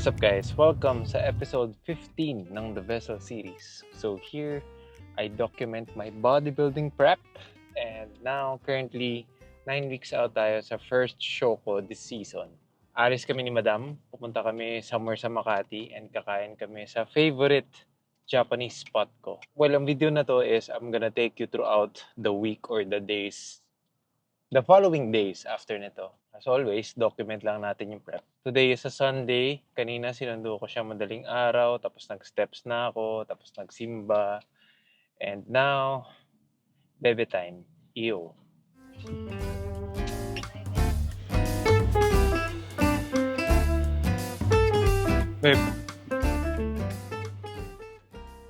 What's up guys? Welcome sa episode 15 ng The Vessel series. So here, I document my bodybuilding prep and now currently 9 weeks out tayo sa first show ko this season. Alis kami ni Madam, pupunta kami somewhere sa Makati and kakain kami sa favorite Japanese spot ko. Well, ang video na to is I'm gonna take you throughout the week or the following days after nito. As always, document lang natin yung prep. Today is a Sunday. Kanina sinundo ko siya madaling araw, tapos nag-steps na ako, tapos nagsimba. And now, bebe time. Ew. Babe.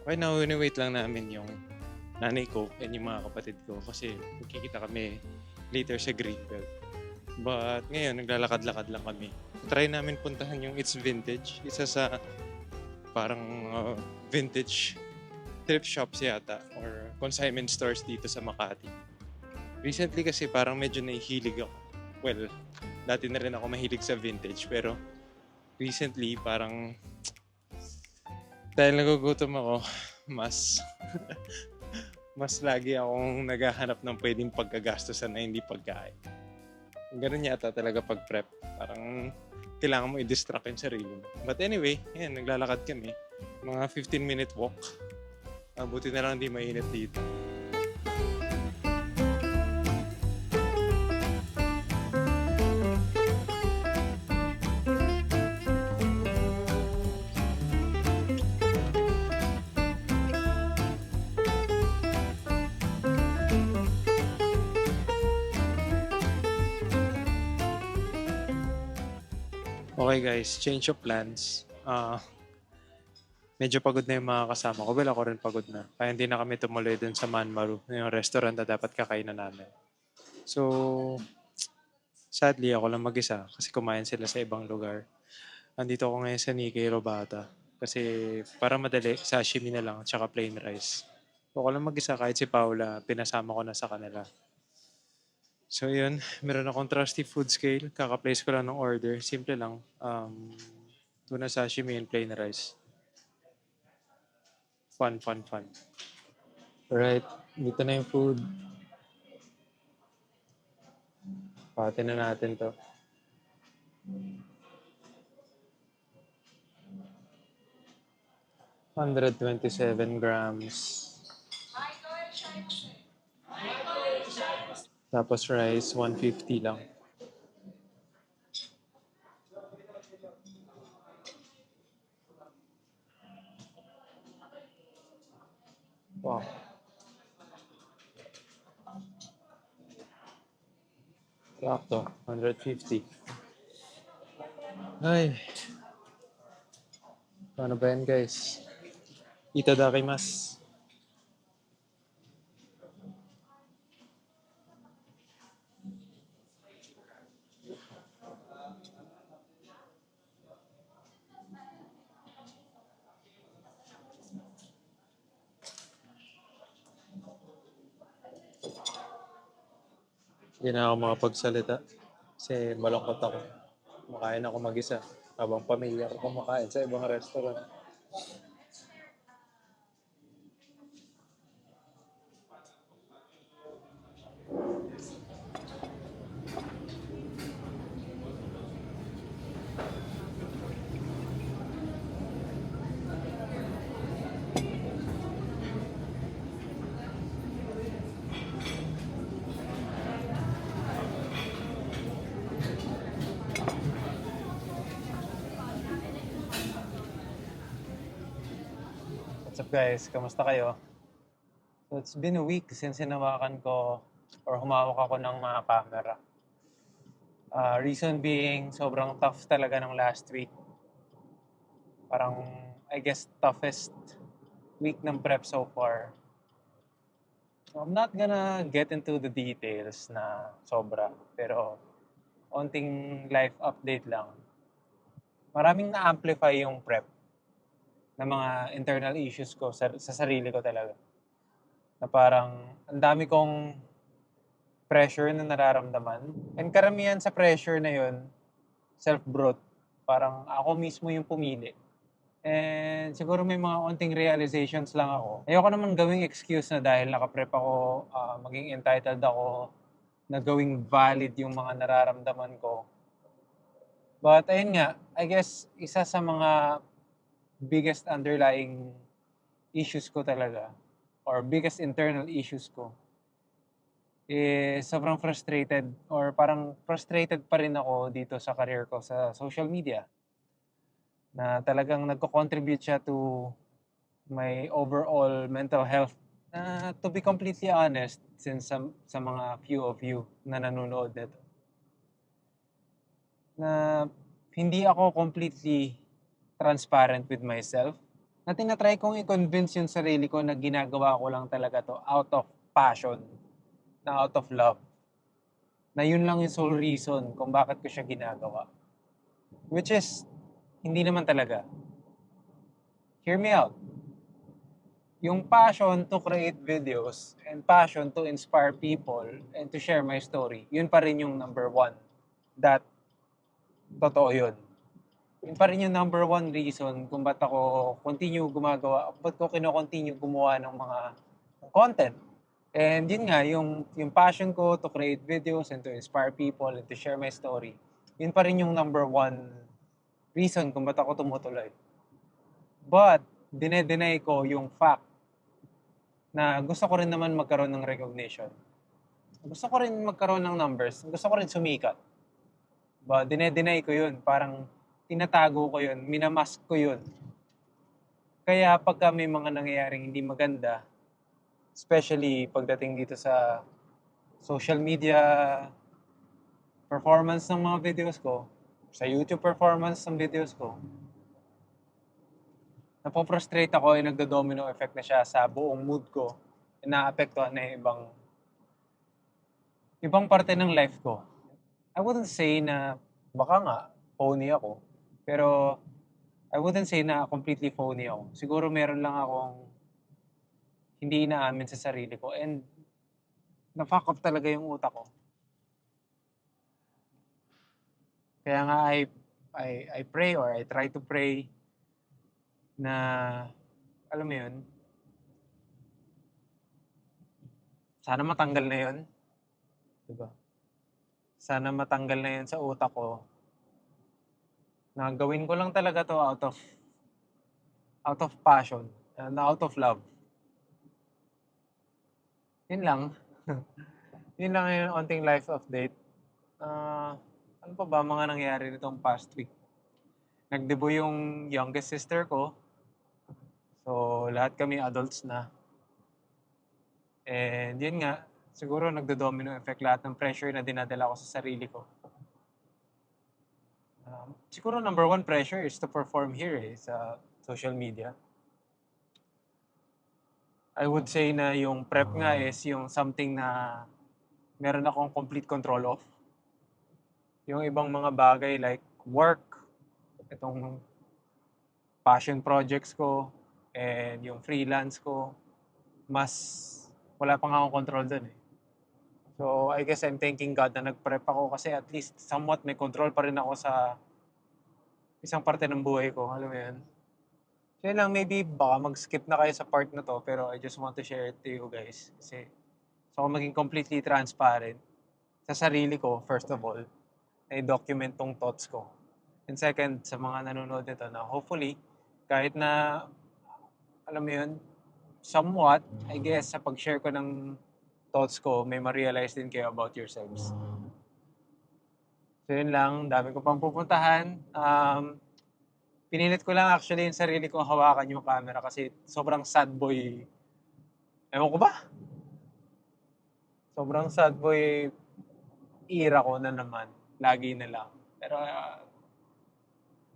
Okay, now wait lang namin yung nanay ko and yung mga kapatid ko kasi magkikita kami later sa Greenbelt. But ngayon, naglalakad-lakad lang kami. Try namin puntahan yung It's Vintage. Isa sa parang vintage thrift shops yata or consignment stores dito sa Makati. Recently kasi parang medyo nahihilig ako. Well, dati na rin ako mahilig sa vintage pero recently parang dahil nagugutom ako, mas lagi akong naghahanap ng pwedeng pagkagastosan na hindi pagkain. Ganun yata talaga pag prep. Parang kailangan mo i-distract yung sarili mo. But anyway, yan, naglalakad kami. Mga 15-minute walk. Buti na lang hindi mainit dito. Okay guys, change of plans. Medyo pagod na yung mga kasama ko. Well, ako rin pagod na. Kaya hindi na kami tumuloy dun sa Manmaru, yung restaurant na dapat kakainan namin. So, sadly, ako lang mag-isa kasi kumain sila sa ibang lugar. Andito ako ngayon sa Nikkei Robata kasi para madali, sashimi na lang tsaka plain rice. Ako lang mag-isa kahit si Paula, pinasama ko na sa kanila. So yun, meron akong trusty food scale. Kaka-place ko lang ng order. Simple lang. Tuna sashimi and plain rice. Fun. Alright, dito na yung food. Pati na natin to. $127. Tapos rice, 150 lang. Wow. Sakto, 150. Ay. Paano ba yan guys? Itadakimasu. Hindi na ako makapagsalita kasi malungkot ako. Kumakain ako mag-isa habang pamilya ko kumakain sa ibang restaurant. What's up guys? Kamusta kayo? So it's been a week since hinawakan ko or humawak ako ng mga camera. Reason being, sobrang tough talaga ng last week. Parang, I guess, toughest week ng prep so far. So I'm not gonna get into the details na sobra. Pero, onting life update lang. Maraming na-amplify yung prep na mga internal issues ko sa sarili ko talaga. Na parang, ang dami kong pressure na nararamdaman. And karamihan sa pressure na yun, self-brought. Parang ako mismo yung pumili. And siguro may mga onting realizations lang ako. Ayoko naman gawing excuse na dahil naka-prep ako, maging entitled ako na gawing valid yung mga nararamdaman ko. But ayun nga, I guess isa sa mga biggest underlying issues ko talaga or biggest internal issues ko is sobrang frustrated or parang frustrated pa rin ako dito sa career ko sa social media. Na talagang nagko-contribute siya to my overall mental health. Na to be completely honest, since sa mga few of you na nanonood nito, na hindi ako completely transparent with myself. Na tinatry kong i-convince yung sarili ko na ginagawa ko lang talaga to out of passion, na out of love. Na yun lang yung sole reason kung bakit ko siya ginagawa. Which is, hindi naman talaga. Hear me out. Yung passion to create videos and passion to inspire people and to share my story, yun pa rin yung number one. That, totoo yun. Yun pa rin yung number one reason kung ba't ako ba't ko kino-continue gumawa ng mga content. And yun nga, yung passion ko to create videos and to inspire people and to share my story, yun pa rin yung number one reason kung ba't ako tumutuloy. But, dine-deny ko yung fact na gusto ko rin naman magkaroon ng recognition. Gusto ko rin magkaroon ng numbers. Gusto ko rin sumikat. But dine-deny ko yun. Parang tinatago ko yun. Minamask ko yun. Kaya pagka may mga nangyayaring hindi maganda, especially pagdating dito sa social media performance ng mga videos ko, sa YouTube performance ng videos ko, napo-frustrate ako, yung nagdo-domino effect na siya sa buong mood ko. Inaapektuhan na yung ibang parte ng life ko. I wouldn't say na baka nga phony ako, pero I wouldn't say na completely phony ako. Siguro meron lang akong hindi inaamin sa sarili ko and na-fuck up talaga yung utak ko. Kaya nga I pray or I try to pray na, alam mo yun, sana matanggal na yun. Diba? Sana matanggal na yun sa utak ko. Na gawin ko lang talaga to out of passion and out of love. Yun lang. Yun lang yung onting life update. Ano pa ba mga nangyari nitong past week? Nagdebut yung youngest sister ko. So, lahat kami adults na. And yun nga, siguro nagdo-domino effect lahat ng pressure na dinadala ko sa sarili ko. Siguro number one pressure is to perform here sa social media. I would say na yung prep nga is yung something na meron akong complete control of. Yung ibang mga bagay like work, itong passion projects ko, and yung freelance ko, mas wala pang akong control dun eh. So, I guess I'm thanking God na nag-prep ako kasi at least somewhat may control pa rin ako sa isang parte ng buhay ko. Alam mo yun? So, yun lang, maybe baka mag-skip na kayo sa part na to, pero I just want to share it to you guys. Kasi, so ako maging completely transparent sa sarili ko, first of all, na i-document tong thoughts ko. And second, sa mga nanonood nito na hopefully, kahit na, alam mo yun, somewhat, I guess, sa pag-share ko ng thoughts ko, may ma-realize din kayo about yourselves. So yun lang, dami ko pang pupuntahan. Pinilit ko lang actually yung sarili ko hawakan yung camera kasi sobrang sad boy. Ewan ko ba? Sobrang sad boy era ko na naman. Lagi na lang. Pero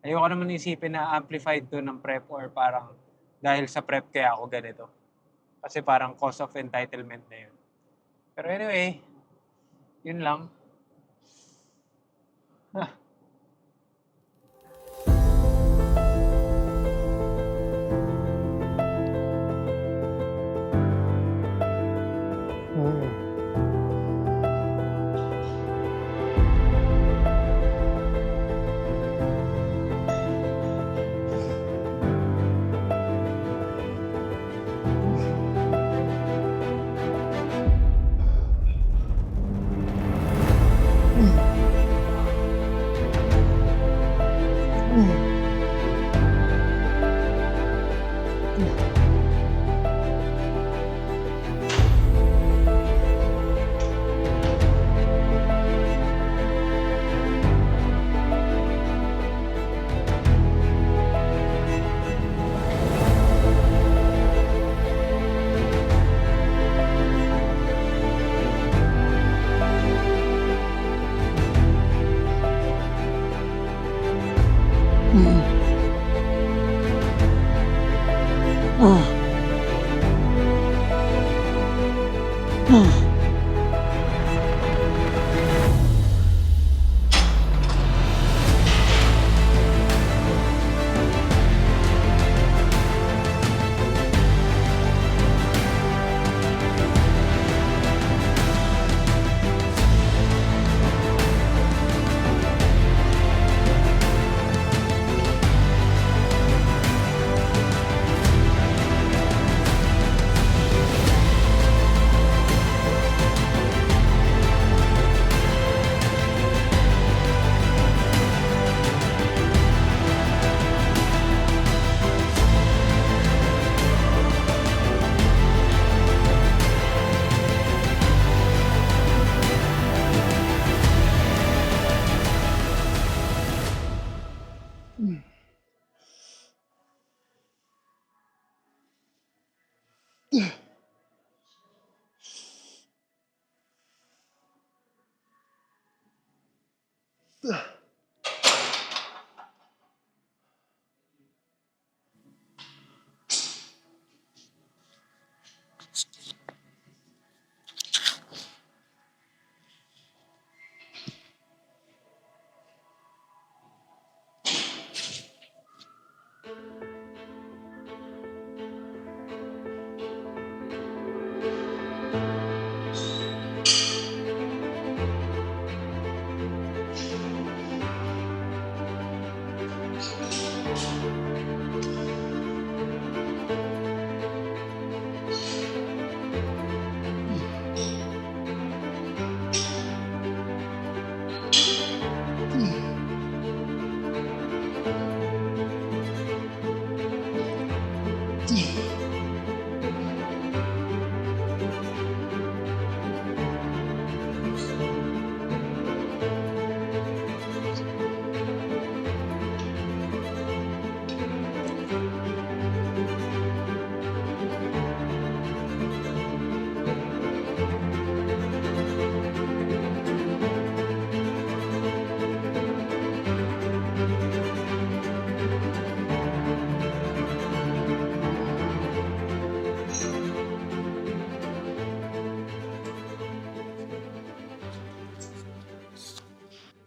ayoko naman isipin na amplified to ng prep or parang dahil sa prep kaya ako ganito. Kasi parang cause of entitlement na yun. Pero anyway, yun lang.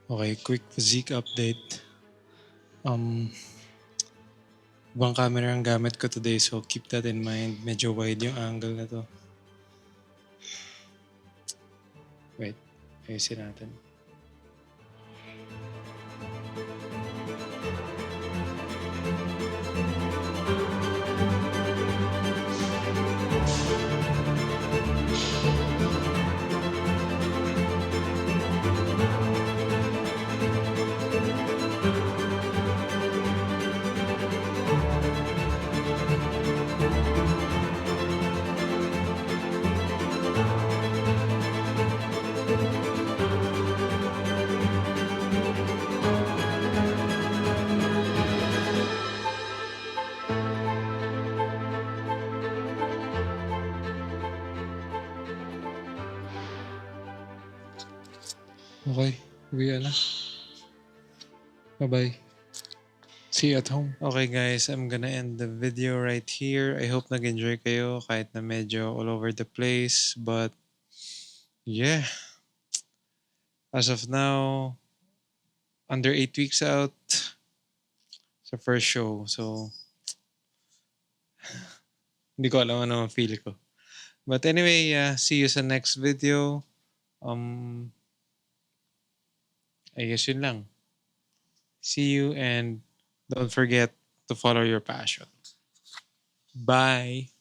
Okay, quick physique update. Ibang camera ang gamit ko today, so keep that in mind. Medyo wide yung angle na to. Wait, ayusin natin. Okay, uwi na. Bye-bye. See you at home. Okay guys, I'm gonna end the video right here. I hope nag-enjoy kayo kahit na medyo all over the place. But yeah, as of now, under 8 weeks out sa first show. So, hindi ko alam ano ang feel ko. But anyway, see you sa next video. I guess yun lang. See you and don't forget to follow your passion. Bye.